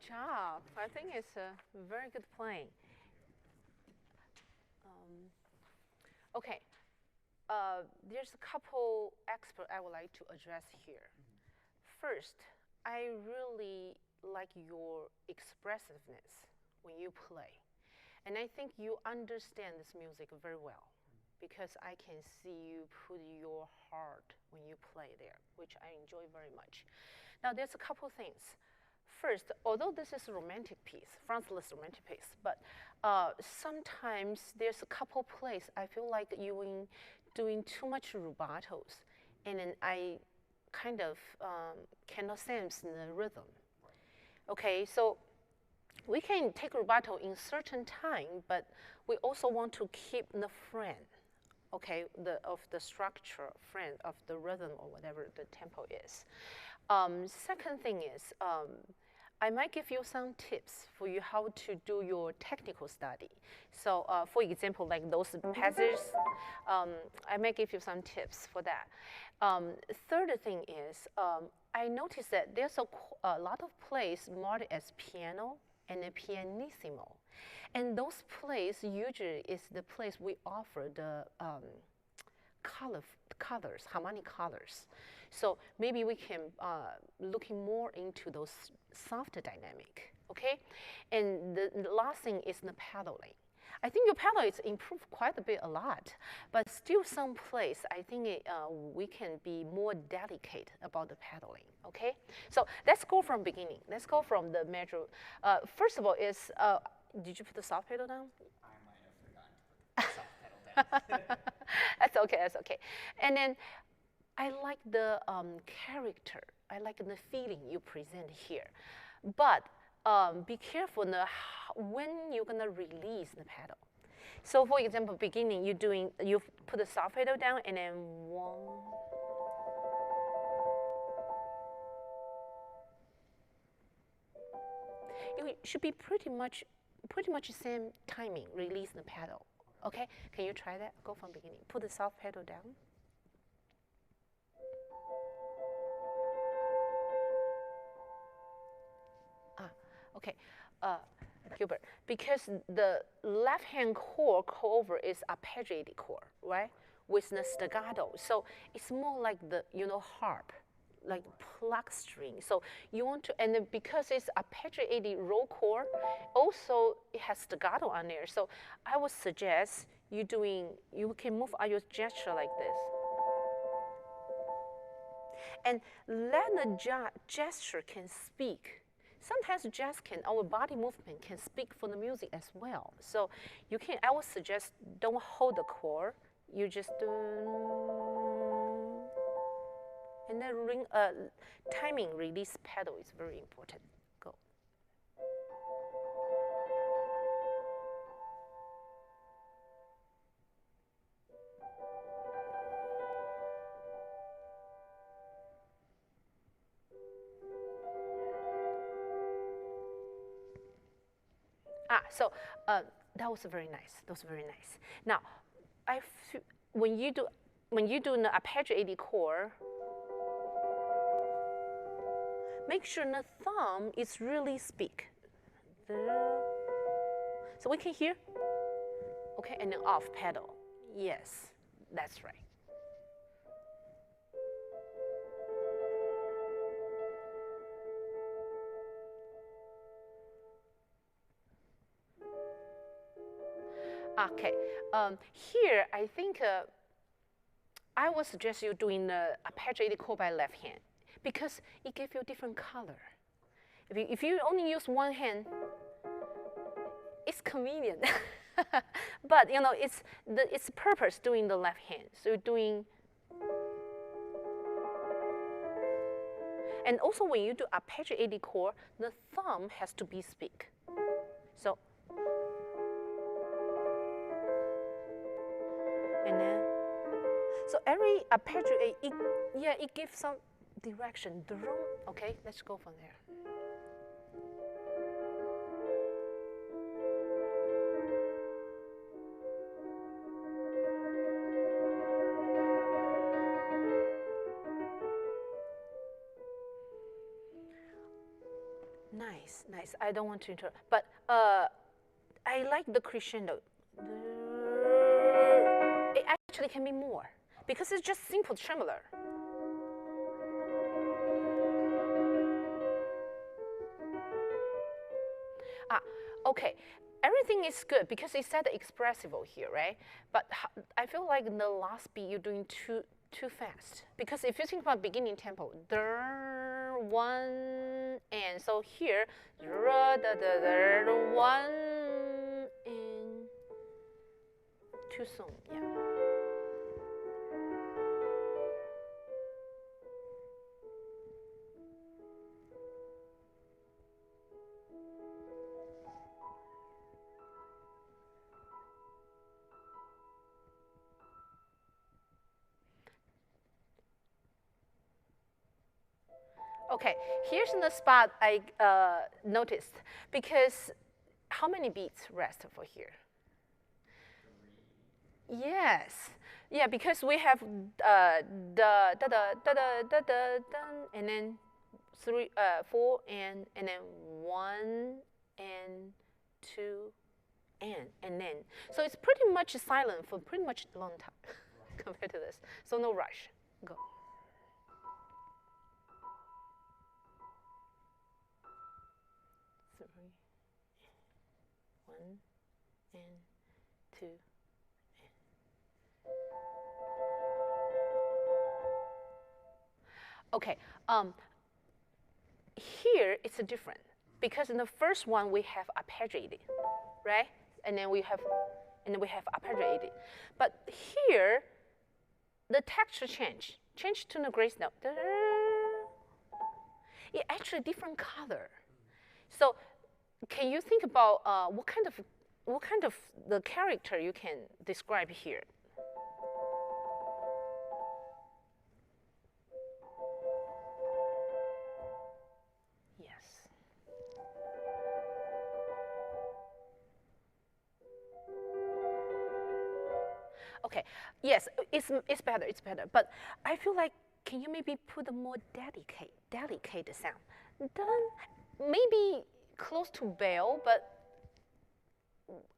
job. I think it's a very good playing. Okay, there's a couple experts I would like to address here. First, I really like your expressiveness when you play. And I think you understand this music very well because I can see you put your heart when you play there, which I enjoy very much. Now, there's a couple things. First, although this is a romantic piece, Franz Liszt romantic piece, but sometimes there's a couple plays I feel like you doing too much rubatos, and then I kind of cannot sense the rhythm. Okay, so we can take rubato in certain time, but we also want to keep the frame, okay, of the structure, frame of the rhythm or whatever the tempo is. Second thing is, I might give you some tips for you how to do your technical study. So, for example, like those passages, I might give you some tips for that. Third thing is, I noticed that there's a lot of plays marked as piano and a pianissimo. And those plays usually is the place we offer the colors, harmonic colors. So maybe we can looking more into those softer dynamic, okay? And the last thing is the paddling. I think your paddle is improved quite a lot, but still some place I think we can be more delicate about the paddling, okay? So let's go from beginning. Let's go from the major. First of all is, did you put the soft pedal down? I might have forgotten to put the soft pedal down. That's okay, that's okay. And then I like the character. I like the feeling you present here. But be careful when you're gonna release the pedal. So for example, beginning you put the soft pedal down and then one. It should be pretty much same timing, release the pedal. Okay, can you try that? Go from beginning. Put the soft pedal down. Okay, Gilbert, because the left-hand chord over is arpeggiated chord, right? With the staccato, so it's more like the harp, like pluck string. So you want to, and then because it's arpeggiated roll chord, also it has staccato on there. So I would suggest you can move your gesture like this, and let the gesture can speak. Sometimes our body movement can speak for the music as well. So I would suggest don't hold the chord. You just do, and then timing release pedal is very important. Go. So that was very nice. That was very nice. Now, when you do the arpeggiated chord, make sure the thumb is really speak. So we can hear. Okay, and then off pedal. Yes, that's right. Okay, here I think I would suggest you doing the arpeggiated chord by left hand because it gives you different color. If you only use one hand, it's convenient, but it's purpose doing the left hand. So you're doing, and also when you do arpeggiated chord, the thumb has to be speak. So. And then, so every arpeggiate, it gives some direction. Okay, let's go from there. Nice, nice. I don't want to interrupt, but I like the crescendo. It actually can be more because it's just simple tremolo. Ah, okay. Everything is good because it said expressive over here, right? But I feel like in the last beat you're doing too fast. Because if you think about beginning tempo, one and so here, one and too soon, yeah. Okay, here's the spot I noticed because how many beats rest for here? Yes, yeah, because we have da da da da da da da da, and then three, four, and then one and two, and then. So it's pretty much silent for pretty much a long time compared to this. So no rush. Go. Three, one, and two. Okay, here it's different because in the first one we have arpeggiated, right? And then we have arpeggiated. But here, the texture change to the grace note. It actually different color. So, can you think about what kind of the character you can describe here? Yes. Okay. Yes, it's better. It's better. But I feel like can you maybe put a more delicate sound? Maybe close to bell, but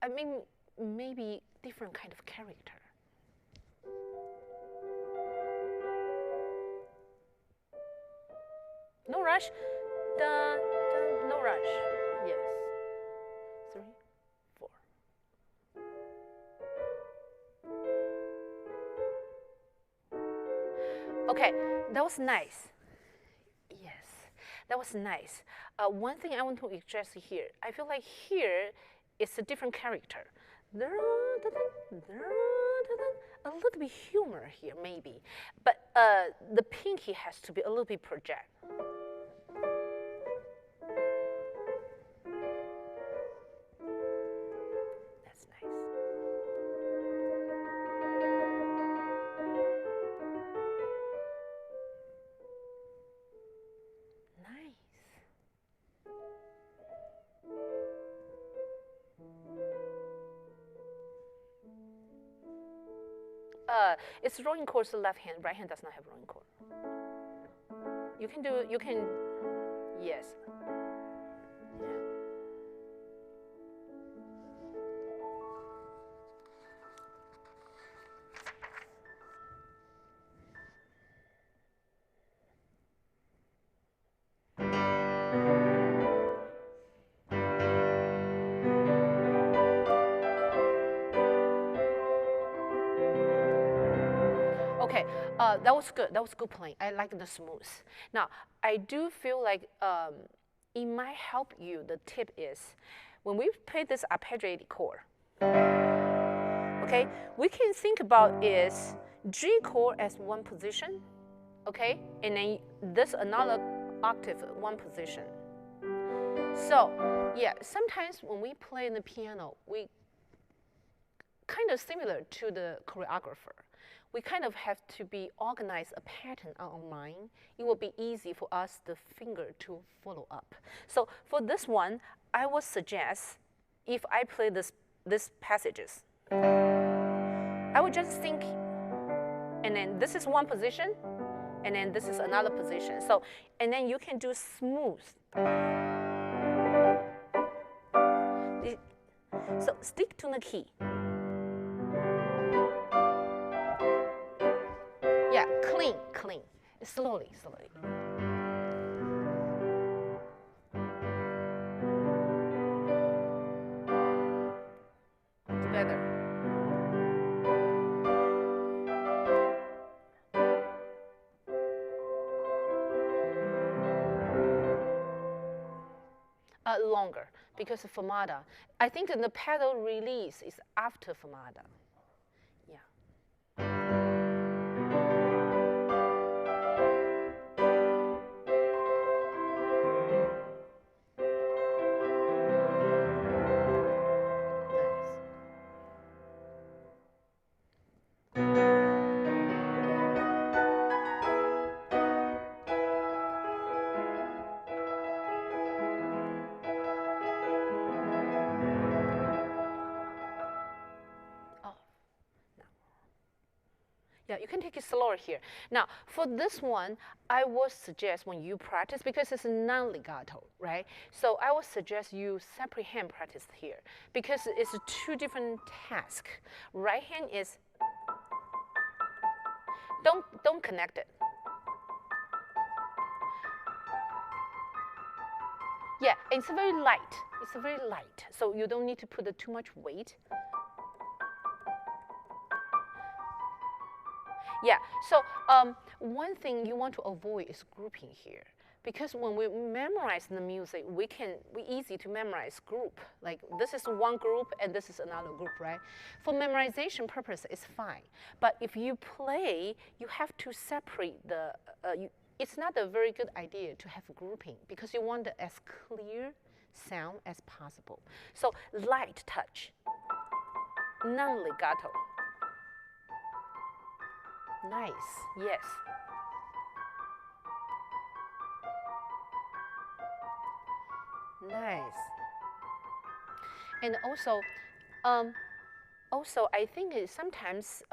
I mean maybe different kind of character. No rush. No rush. Yes. 3, 4. Okay, that was nice. Yes, that was nice. One thing I want to address here, I feel like here it's a different character. A little bit humor here, maybe. But the pinky has to be a little bit project. That's nice. It's rolling chords the left hand. Right hand does not have rolling chord. You can, yes. Okay, that was good. That was good playing. I like the smooth. Now, I do feel like it might help you. The tip is when we play this arpeggiated chord, okay, we can think about is G chord as one position, okay, and then this another octave one position. So, yeah, sometimes when we play in the piano, we kind of similar to the choreographer. We kind of have to be organize a pattern on our mind. It will be easy for us, the finger, to follow up. So for this one, I would suggest if I play these passages, I would just think, and then this is one position, and then this is another position. So, and then you can do smooth. So stick to the key. Yeah, clean, clean. Slowly, slowly. It's better. Longer, because of fermata. I think the pedal release is after fermata. Yeah. Yeah, you can take it slower here. Now, for this one, I would suggest when you practice, because it's non-legato, right? So I would suggest you separate hand practice here, because it's two different tasks. Right hand is, don't connect it. Yeah, it's very light. It's very light, so you don't need to put too much weight. Yeah, so one thing you want to avoid is grouping here. Because when we memorize the music, we easy to memorize group. Like this is one group and this is another group, right? For memorization purpose, it's fine. But if you play, you have to separate the, it's not a very good idea to have grouping because you want as clear sound as possible. So light touch, non-legato. Nice, yes. Nice. And also, I think sometimes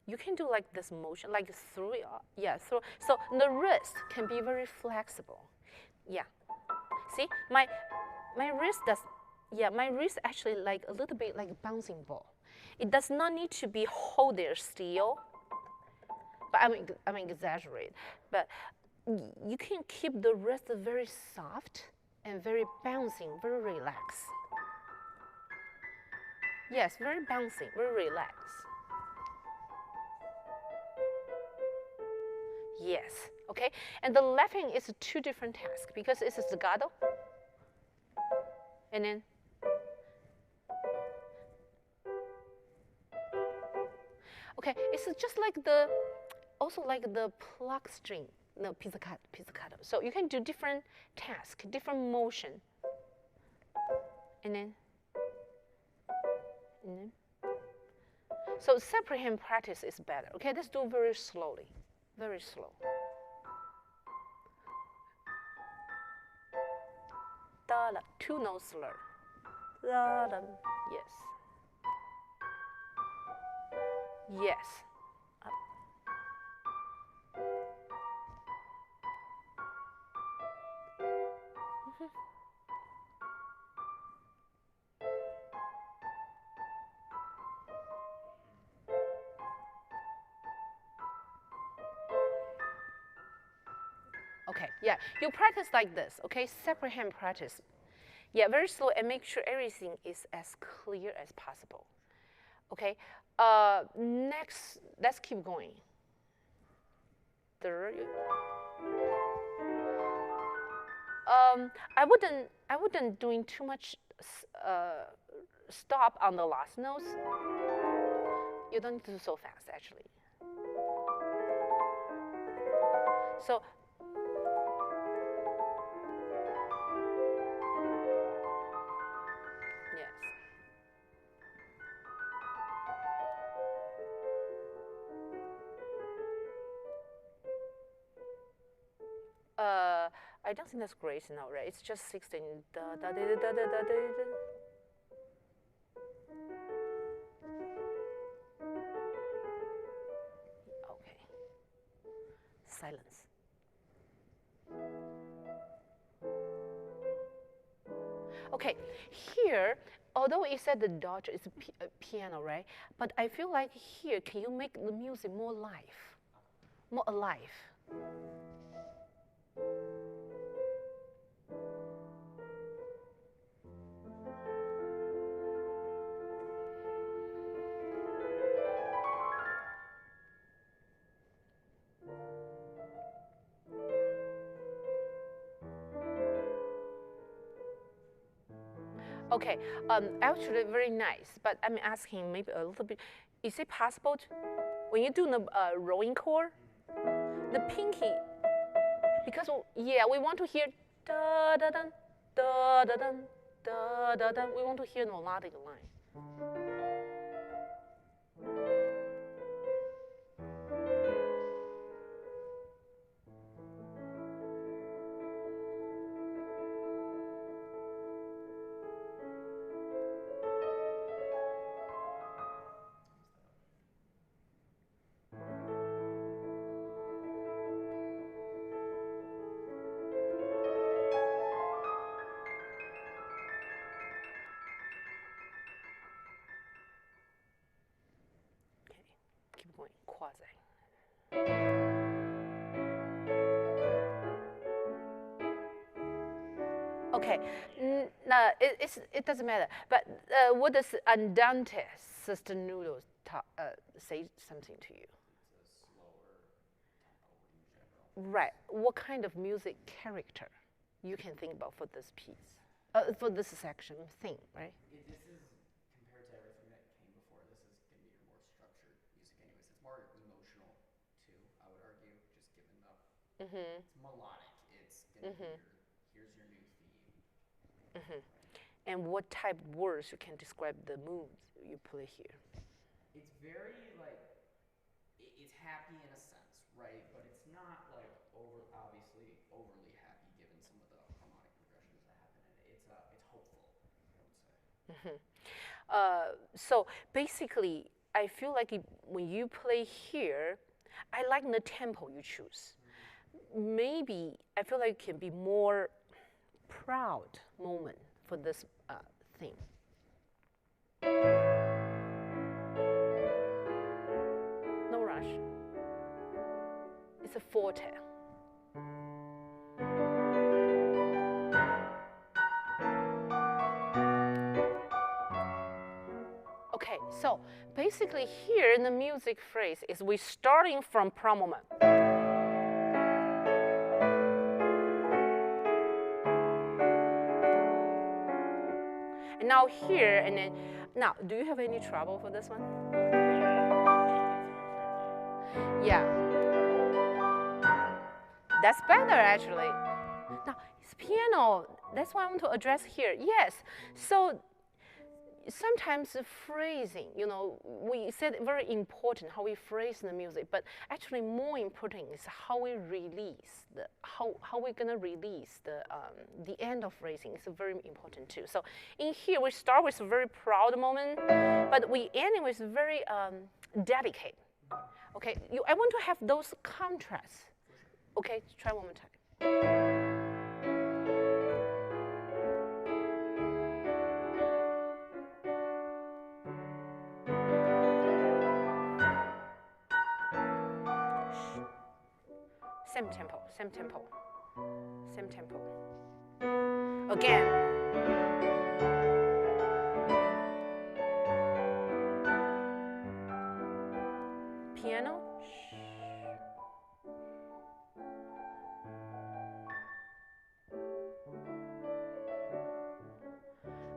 you can do like this motion, like through it, yeah, through. So the wrist can be very flexible. Yeah. See, my wrist does, yeah, my wrist actually like a little bit like a bouncing ball. It does not need to be hold there still. But I'm exaggerate. But you can keep the wrist very soft and very bouncing, very relaxed. Yes, very bouncing, very relaxed. Yes, okay. And the left hand is two different tasks because it's a staccato. And then okay, it's just like the also like the pluck string, no pizzicato. So you can do different tasks, different motion. And then. So separate hand practice is better. Okay, let's do very slowly, very slow. Da da, two note slur. Da da, yes. Yes. Up. Okay, yeah, you practice like this, okay? Separate hand practice. Yeah, very slow and make sure everything is as clear as possible. Okay, next, let's keep going. Third. I wouldn't doing too much stop on the last notes. You don't need to do so fast, actually. So. Yes. I don't think that's great now, right? It's just 16. Da, da, da, da, da, da, da, da. Okay. Silence. Okay, here although you said the Dodge is a piano, right? But I feel like here, can you make the music more live, more alive? Okay, actually very nice, but I'm asking maybe a little bit, is it possible to, when you do the rowing chord, the pinky, because yeah, we want to hear da da da da da da da da da, we want to hear melodic line. Okay, keep going, quasi. Okay, no, it doesn't matter. But what does andante sostenuto say something to you? It's a slower tempo in general. Right. What kind of music character you can think about for this piece, for this section thing, right? This is, compared to everything that came before, this is going to be your more structured music anyways. It's more emotional too, I would argue, just given the, it's melodic. It's going to be here's your new theme. And what type of words you can describe the moods you play here? It's very like, it's happy in a sense, right? But it's not like obviously overly happy given some of the harmonic progressions that happen in it. It's hopeful, I would say. So basically, I feel like when you play here, I like the tempo you choose. Maybe I feel like it can be more proud moment for this thing. No rush. It's a forte. Okay, so basically here in the music phrase is we starting from pro moment. And now here, and then, now, do you have any trouble for this one? Yeah. That's better, actually. Now, it's piano. That's why I want to address here. Yes, so sometimes the phrasing, we said very important how we phrase the music, but actually more important is how we release how we're gonna release the end of phrasing is very important too. So in here we start with a very proud moment, but we end with very delicate. Okay, I want to have those contrasts. Okay, try one more time. Same tempo, same tempo, same tempo. Again. Piano.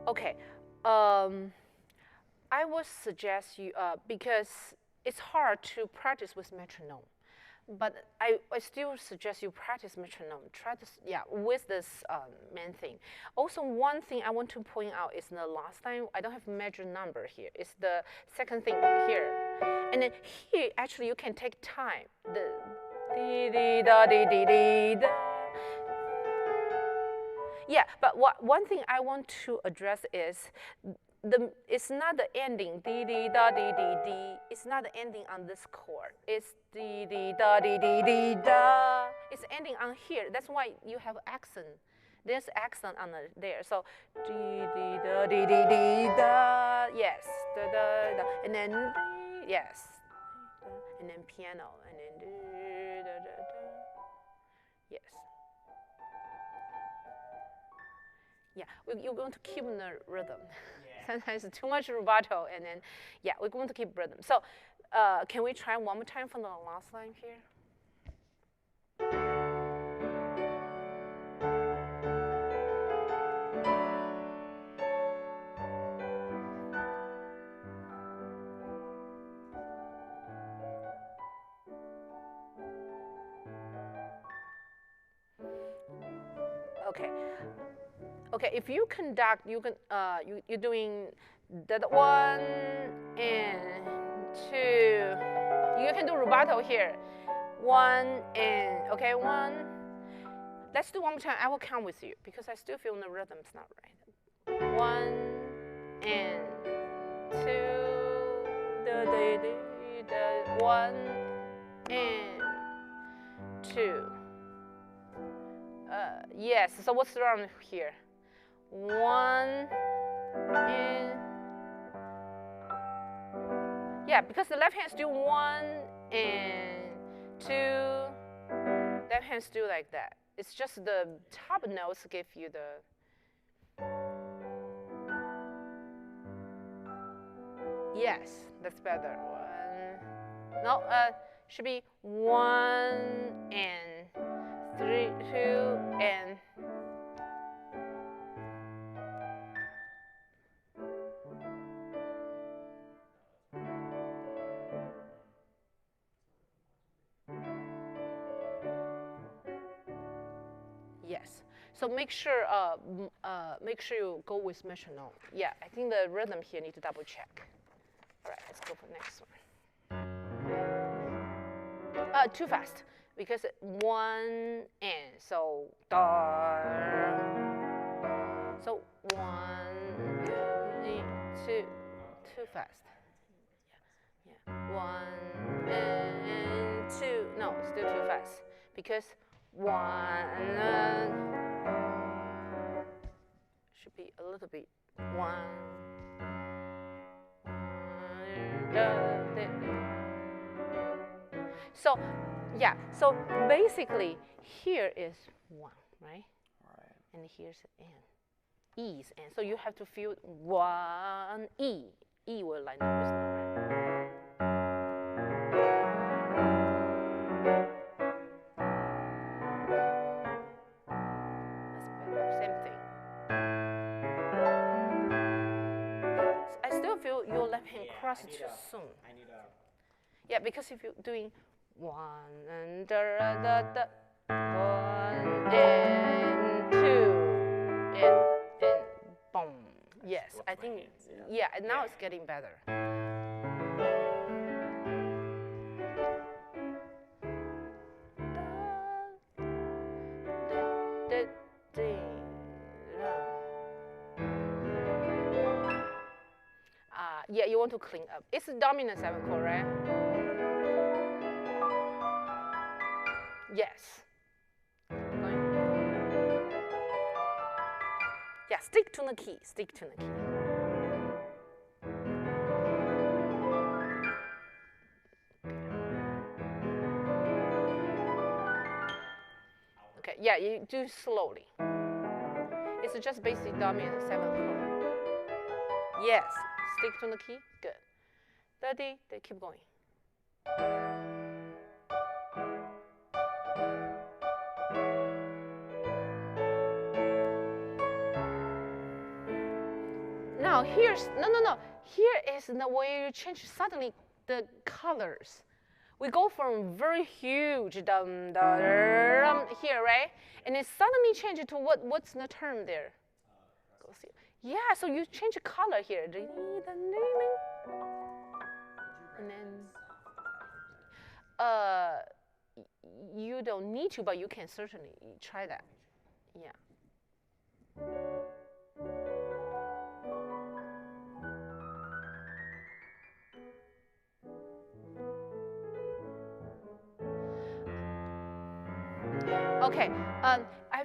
Okay. I would suggest you, because it's hard to practice with metronome. But I still suggest you practice metronome. Try to, with this main thing. Also, one thing I want to point out is the last time, I don't have measure number here. It's the second thing here. And then here, actually, you can take time. The dee dee da dee dee dee da. Yeah, but one thing I want to address is it's not the ending, dee dee da dee dee dee. It's not the ending on this chord. It's dee dee da dee dee dee da. It's ending on here. That's why you have accent. There's accent on there. So dee dee da dee dee dee da. Yes, da da da, and then yes, and then piano, and then dee, da da da. Yes. Yeah, you're going to keep the rhythm. Yeah. Sometimes too much rubato, and then yeah, we're going to keep rhythm. So can we try one more time from the last line here? Okay. Okay, if you conduct, you can you're doing that 1 and 2. You can do rubato here. 1 and okay, 1. Let's do one more time. I will count with you because I still feel the rhythm's not right. 1 and 2. Da, da, da, da. 1 and 2. Yes. So what's wrong here? 1 and yeah, because the left hand's do 1 and 2. Left hand's do like that. It's just the top notes give you the. Yes, that's better. 1. No, should be 1 and 3, 2 and. Yes. So make sure you go with metronome. Yeah, I think the rhythm here need to double check. All right, let's go for the next one. Too fast because 1 and so da. So 1, 2, too fast. Yeah. 1 and 2. No, still too fast because 1 should be a little bit 1. So yeah, so basically here is 1, right? Right. And here's an E's and so you have to feel 1 E. E will line up with right? Your left hand cross too soon. Yeah, because if you're doing 1 and da da da, 1 and 2 and boom. Yes, I think yeah. Now it's getting better. Yeah, you want to clean up. It's a dominant 7 chord, right? Yes. Yeah, stick to the key. Stick to the key. Okay, yeah, you do slowly. It's just basic dominant 7 chord. Yes. Stick to the key. Good. 30. They keep going. Now here's no. Here is the way you change suddenly the colors. We go from very huge dum dum here, right? And then suddenly change it to what's the term there? Go see. Yeah, so you change the color here. And then you don't need to, but you can certainly try that. Yeah. Okay, I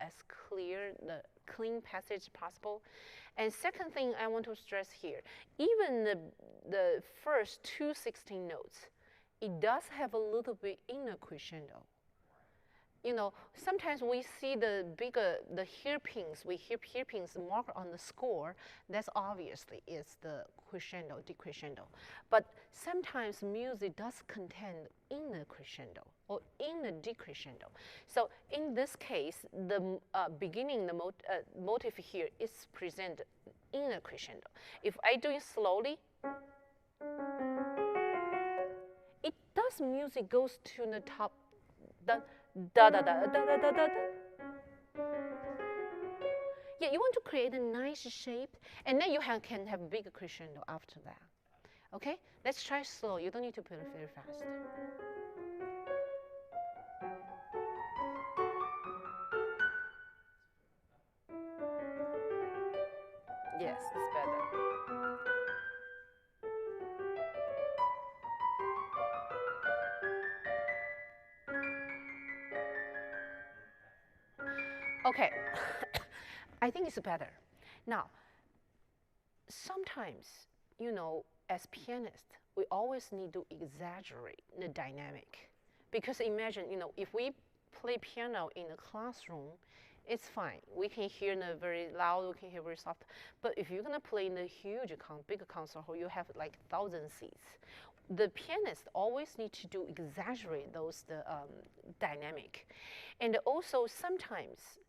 as clear, the clean passage as possible. And second thing I want to stress here, even the first 2 16 notes, it does have a little bit inner crescendo. You know, sometimes we see the hairpins, we hear hairpins marked on the score. That's obviously is the crescendo, decrescendo. But sometimes music does contain inner crescendo or inner decrescendo. So in this case, the beginning, the motive here is present inner crescendo. If I do it slowly, it does music goes to the top. Da da da da da da da. Yeah, you want to create a nice shape, and then you can have big crescendo after that. Okay, let's try slow. You don't need to play it very fast. Yes, it's better. Okay, I think it's better. Now, sometimes, you know, as pianists, we always need to exaggerate the dynamic. Because imagine, you know, if we play piano in a classroom, it's fine. We can hear the very loud, we can hear very soft. But if you're gonna play in a huge, big concert hall, you have like 1,000 seats. The pianist always need to exaggerate those dynamic. And also sometimes,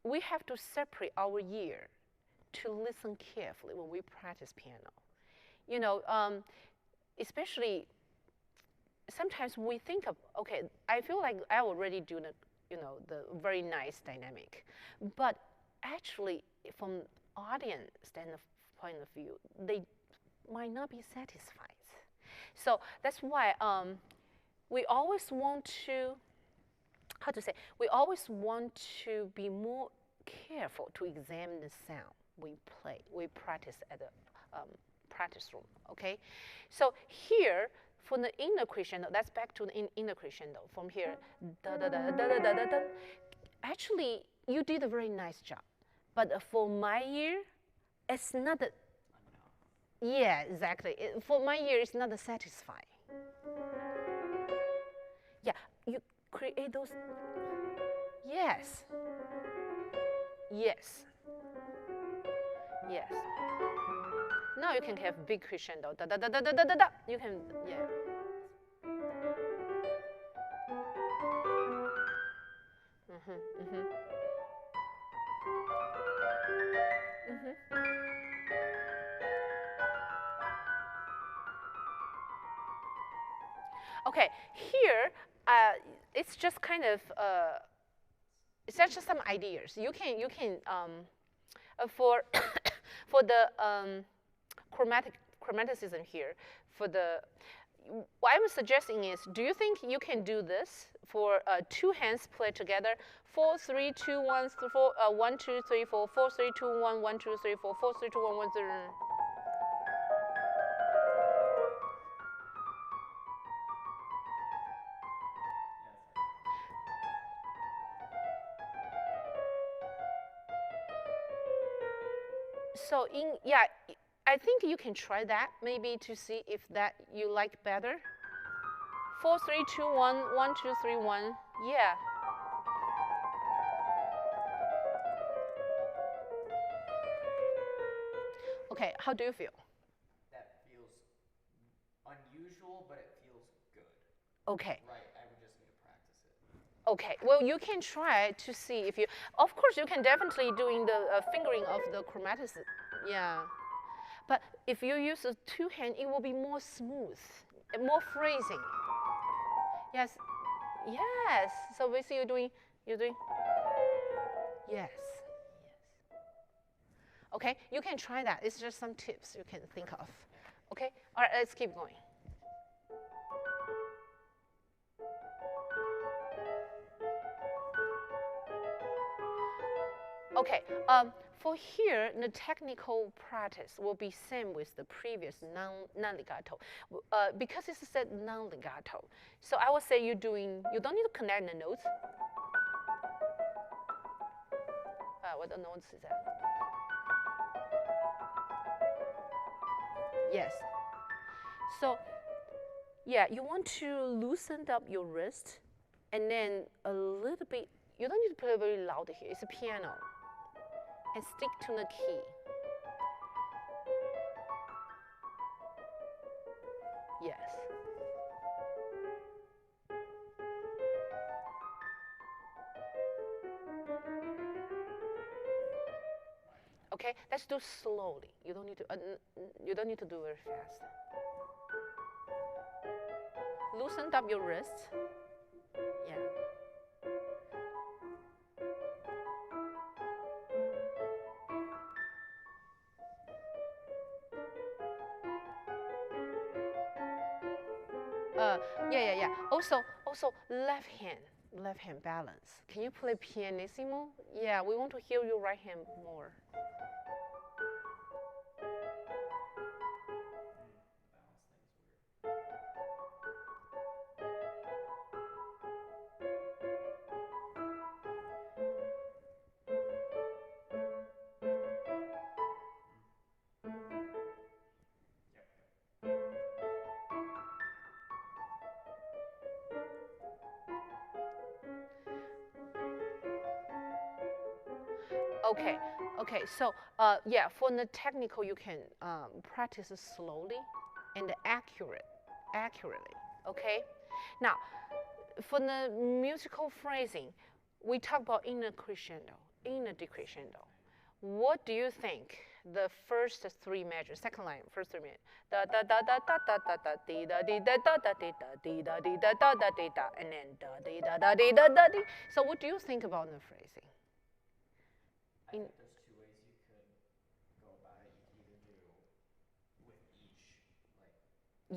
we have to separate our ear to listen carefully when we practice piano. You know, especially sometimes we think of, okay, I feel like I already do the very nice dynamic, but actually from audience standpoint of view, they might not be satisfied. So that's why we always want to, we always want to be more careful to examine the sound we practice at the practice room, okay? So here, for the inner crescendo, that's back to the inner crescendo. From here, da da da da da da da da. Actually, you did a very nice job. But for my ear, it's not a, yeah, exactly. For my ear, it's not satisfying. Yeah, you create those, yes. Yes. Yes. Now you can have big crescendo. Da da da da da da da da. You can, yeah. Mhm. Mhm. Mhm. Okay, here it's just kind of it's just some ideas. You can for for the chromaticism here, for the, what I'm suggesting is, do you think you can do this for 2 hands played together? 4, 3, 2, 1, 4, 1, 2, 3, 4, 4, 3, 2, 1, 1, 2, 3, 4, 4, 3, 2, 1, 1, 0. So yeah, I think you can try that maybe to see if that you like better. 4, 3, 2, 1, 1, 2, 3, 1. Yeah. Okay, how do you feel? That feels unusual, but it feels good. Okay. Right, I would just need to practice it. Okay, well, you can try to see if you, of course, you can definitely doing the fingering of the chromaticism. Yeah. But if you use a 2 hand, it will be more smooth, more phrasing. Yes. Yes. So basically you're doing, yes. Yes. Okay, you can try that. It's just some tips you can think of. Okay, all right, let's keep going. Okay. For here, the technical practice will be same with the previous non-legato, because it's said non-legato. So I would say you don't need to connect the notes. What the notes is that? Yes. So yeah, you want to loosen up your wrist, and then a little bit. You don't need to play very loud here. It's a piano, and stick to the key. Yes. Okay, let's do slowly. You don't need to. You don't need to do very fast. Loosen up your wrist. Yeah. Yeah. Also, left hand balance. Can you play pianissimo? Yeah, we want to hear your right hand more. Okay. So yeah, for the technical, you can practice slowly and accurately. Okay. Now, for the musical phrasing, we talk about inner crescendo, inner decrescendo. What do you think? The first three measures, second line, first three measures, da da da da da da da da dee da dee da da da dee da dee da dee da da da dee da, and then da dee da da dee da da dee. So what do you think about the phrasing? I think there's two ways you could go about it. You could either do with each, like,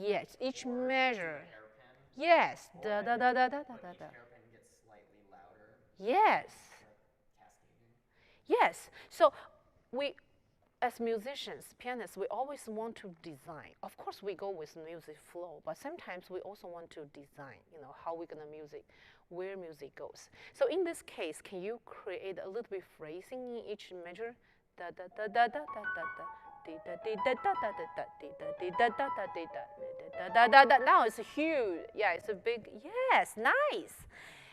yes, each measure. Hairpin. Yes, da da da da da da da Each da. hairpin gets slightly louder. Yes. Like cascading. Yes. So we, as musicians, pianists, we always want to design. Of course, we go with music flow, but sometimes we also want to design, how we're gonna where music goes. So in this case, can you create a little bit phrasing in each measure? Da da da da da da da da. Now it's huge. Yeah, it's a big. Yes, nice.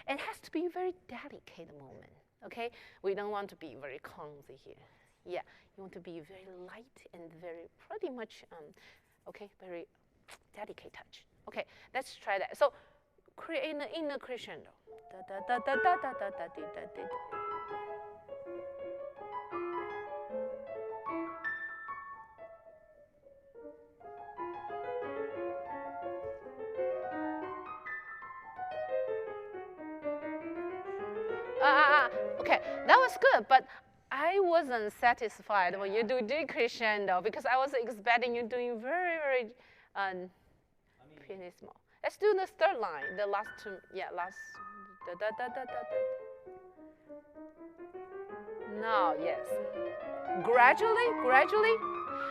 It has to be a very delicate moment. Okay, we don't want to be very clumsy here. Yeah, you want to be very light and very pretty much, okay, very delicate touch. Okay, let's try that. So create an inner crescendo. Da da da da da da da da da da da. Okay, that was good, but I wasn't satisfied when you do decrescendo because I was expecting you doing very, very pianissimo. Let's do the third line, the last two. Yeah, last. Da da da da da da. Now, yes. Gradually.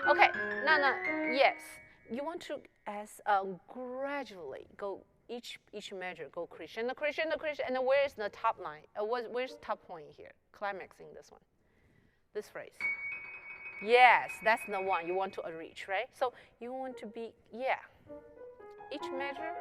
Okay, no. Yes, you want to gradually go. Each measure go crescendo, and then where is the top line? Where's top point here? Climaxing this one, this phrase. Yes, that's the one you want to reach, right? So you want to be each measure.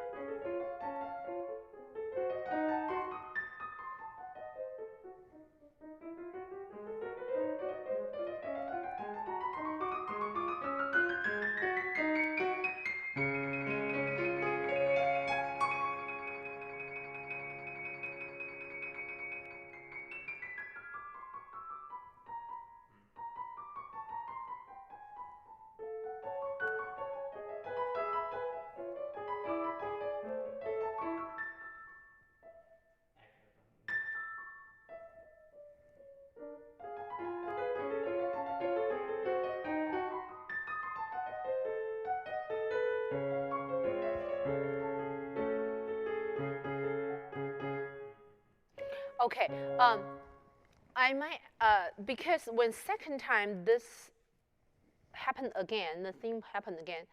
Okay. I might, because when second time this happened again, the theme happened again.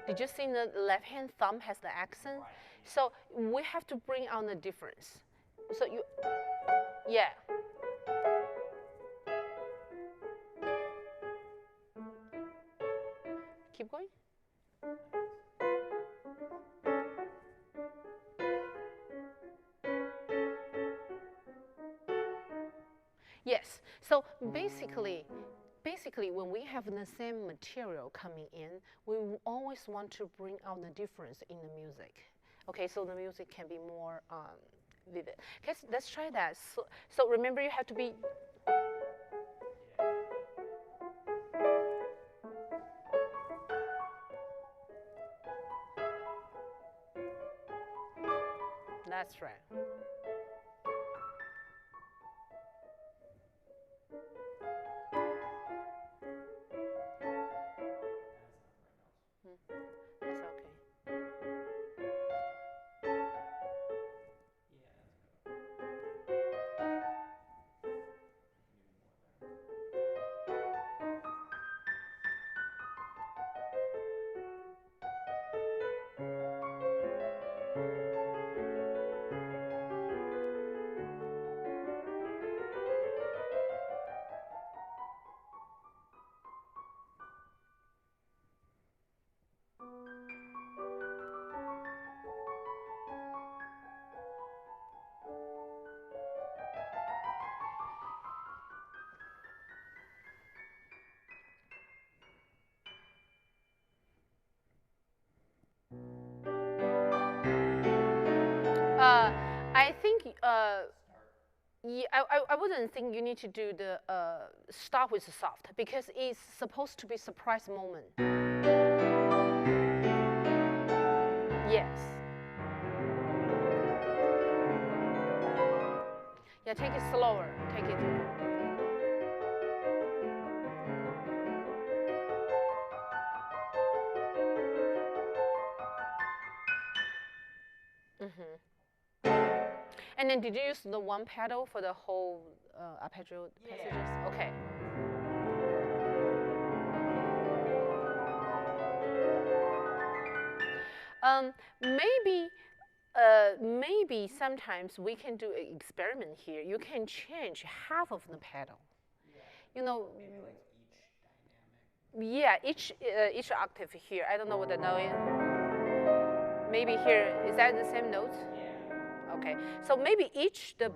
Did you see the left hand thumb has the accent? Right. So we have to bring out the difference. So you, yeah. Keep going. Yes. So basically, when we have the same material coming in, we always want to bring out the difference in the music. Okay, so the music can be more vivid. Okay, so let's try that. So remember, you have to be. That's right. That's okay. I think yeah, I wouldn't think you need to do the start with the soft because it's supposed to be surprise moment. Yes. Yeah, take it slower. Take it. And then did you use the one pedal for the whole arpeggio passages? Okay. Maybe maybe sometimes we can do an experiment here. You can change half of the pedal. You know. Maybe like each dynamic. Yeah, each octave here. I don't know what the note is. Maybe here is that the same notes? Yeah. Okay. So maybe each the.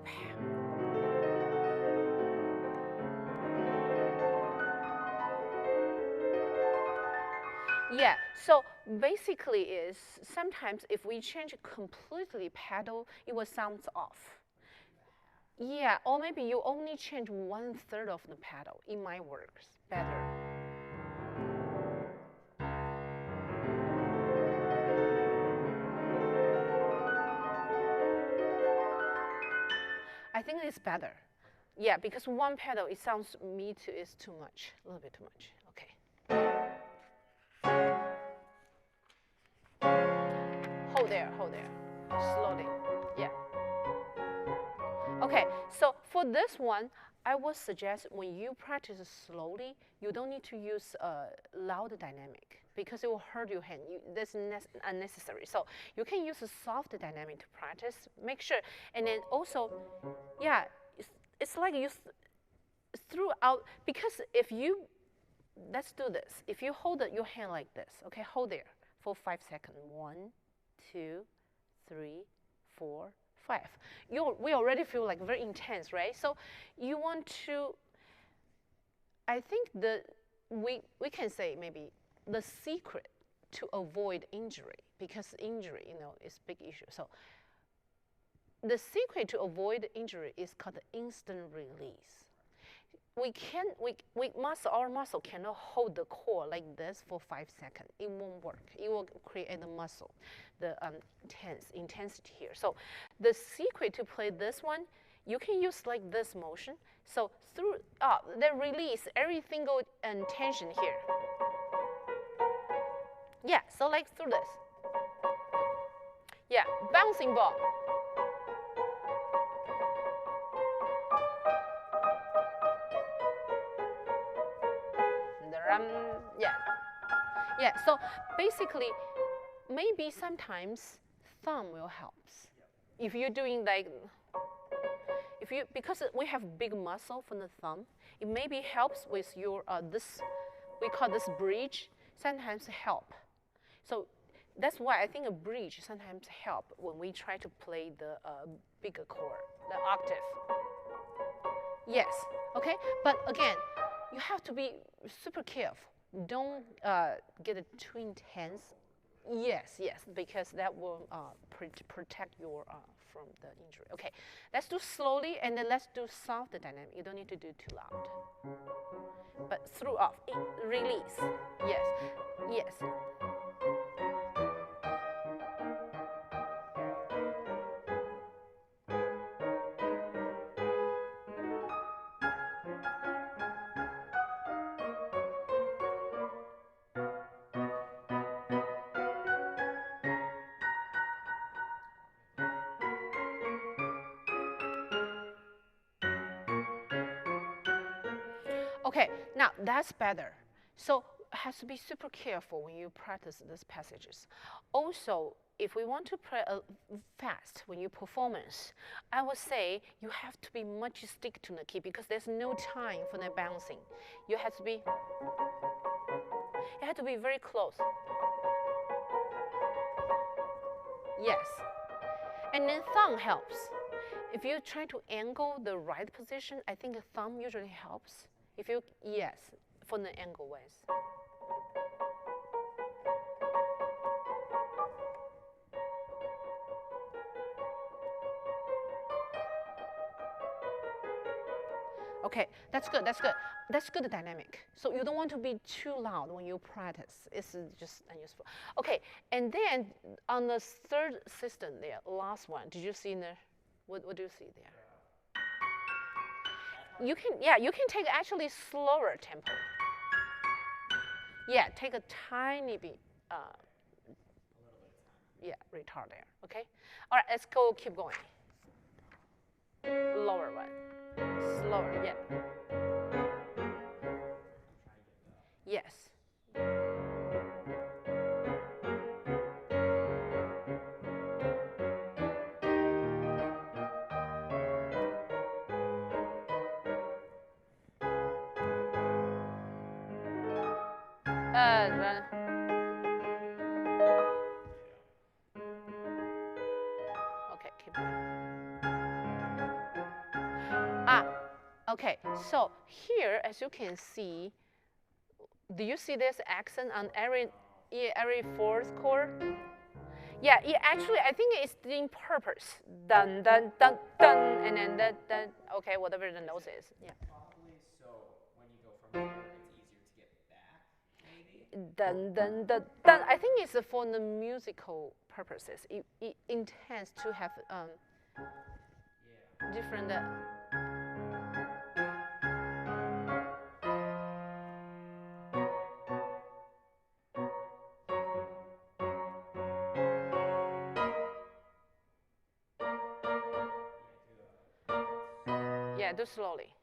Yeah, so basically is sometimes if we change completely pedal, it will sound off. Yeah, or maybe you only change 1/3 of the pedal. It might work better. I think it's better. Yeah, because one pedal, it sounds me too is too much, a little bit too much. Okay. Hold there, slowly. Yeah. Okay, so for this one, I would suggest when you practice slowly, you don't need to use loud dynamic because it will hurt your hand. That's unnecessary. So you can use a soft dynamic to practice. Make sure, and then also, yeah, it's like you throughout because if you, let's do this. If you hold your hand like this, okay, hold there for 5 seconds. 1, 2, 3, 4, 5. We already feel like very intense, right? So you want to, I think we can say maybe the secret to avoid injury, because injury, is big issue. So the secret to avoid injury is called the instant release. Our muscle cannot hold the core like this for 5 seconds. It won't work. It will create the muscle, the intensity here. So the secret to play this one, you can use like this motion. So then release every single tension here. Yeah, so like through this. Yeah, bouncing ball. Yeah. Yeah. So basically, maybe sometimes thumb will help. If you're doing like, because we have big muscle from the thumb, it maybe helps with your this, we call this bridge, sometimes help. So that's why I think a bridge sometimes help when we try to play the bigger chord, the octave. Yes, okay? But again, you have to be super careful. Don't get it too intense. Yes, yes, because that will protect your from the injury. Okay, let's do slowly and then let's do soft dynamic. You don't need to do too loud. But through off, release. Yes, yes. Okay, now that's better. So has to be super careful when you practice these passages. Also, if we want to play fast when you performance, I would say you have to be much stick to the key because there's no time for the bouncing. You have to be very close. Yes. And then thumb helps. If you try to angle the right position, I think a thumb usually helps. If you, yes, from the angle wise. Okay, that's good, that's good. That's good dynamic. So you don't want to be too loud when you practice. It's just unuseful. Okay, and then on the third system there, last one, did you see in there? What do you see there? You can take actually slower tempo. Yeah, take a tiny bit, yeah, retard there, okay? All right, let's go, keep going. Lower one, slower, yeah. Yes. Okay, keep going. Okay, so here, as you can see, do you see this accent on every fourth chord? Yeah, actually, I think it's in purpose. Dun, dun, dun, dun, and then dun, dun. Okay, whatever the note is. Yeah. Probably so when you go from here, it's easier to get back, maybe? Dun, dun, dun, dun. I think it's for the musical purposes. It intends to have different. Yeah, do slowly.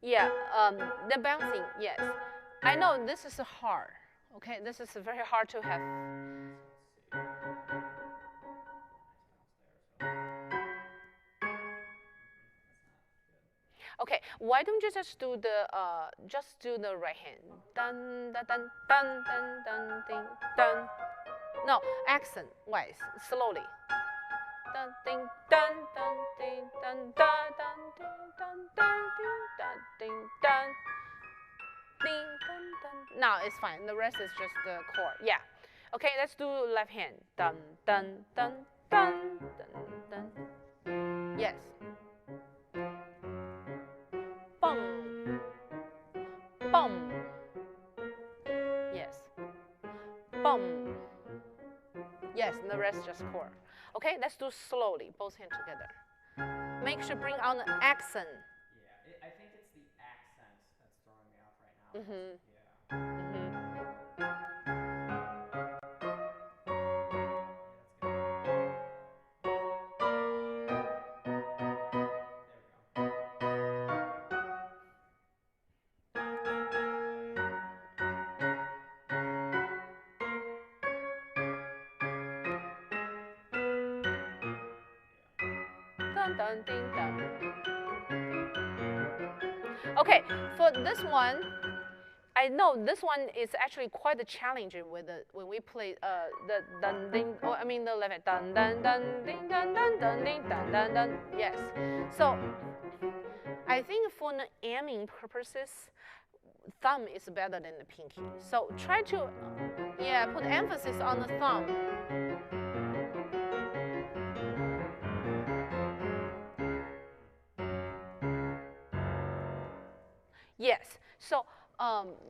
Yeah, the bouncing, yes. I know this is hard. Okay, this is very hard to have. Okay, why don't you just do the right hand? Dun dun dun dun dun dun ding dun. No, accent wise, slowly. Dun ding dun dun ding dun dun dun ding dun dun ding dun ding dun ding dun dun. No, it's fine. The rest is just the chord. Yeah. Okay, let's do left hand. Dun dun dun dun dun dun. Yes. Bum. Bum. Yes. Bum. Yes, and the rest just chord. Okay, let's do slowly, both hands together. Make sure bring on the accent. Yeah, I think it's the accent that's throwing me off right now. Mm-hmm. dun dun ding dun. Okay, for this one, I know this one is actually quite challenging with the when we play the dun ding. Oh, I mean the left dun dun dun ding dun dun dun ding dun dun dun. Yes. So I think for the aiming purposes, thumb is better than the pinky. So try to, yeah, put emphasis on the thumb. Yes. So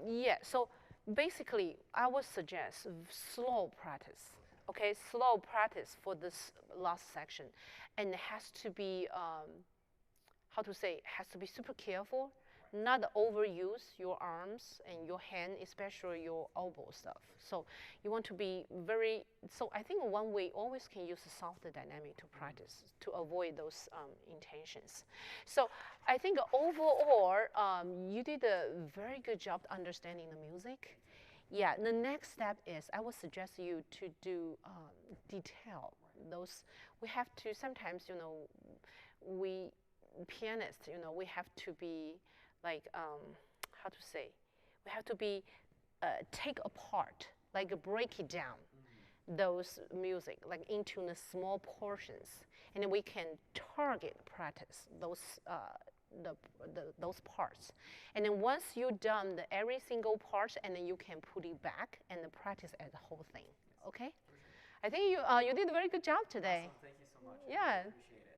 yeah. So basically, I would suggest slow practice. Okay, slow practice for this last section, and it has to be how to say, has to be super careful, not overuse your arms and your hand, especially your elbow stuff. So you want to be very, so I think one way always can use a softer dynamic to practice to avoid those intentions. So I think overall, you did a very good job understanding the music. Yeah, the next step is I would suggest you to do detail. Those, we have to sometimes, we pianists, we have to be like, how to say, we have to be, take apart, like break it down, those music, like into the small portions. And then we can target practice those, those parts. And then once you've done every single part, and then you can put it back and practice as a whole thing, okay? I think you did a very good job today. Awesome. Thank you so much. Yeah. Really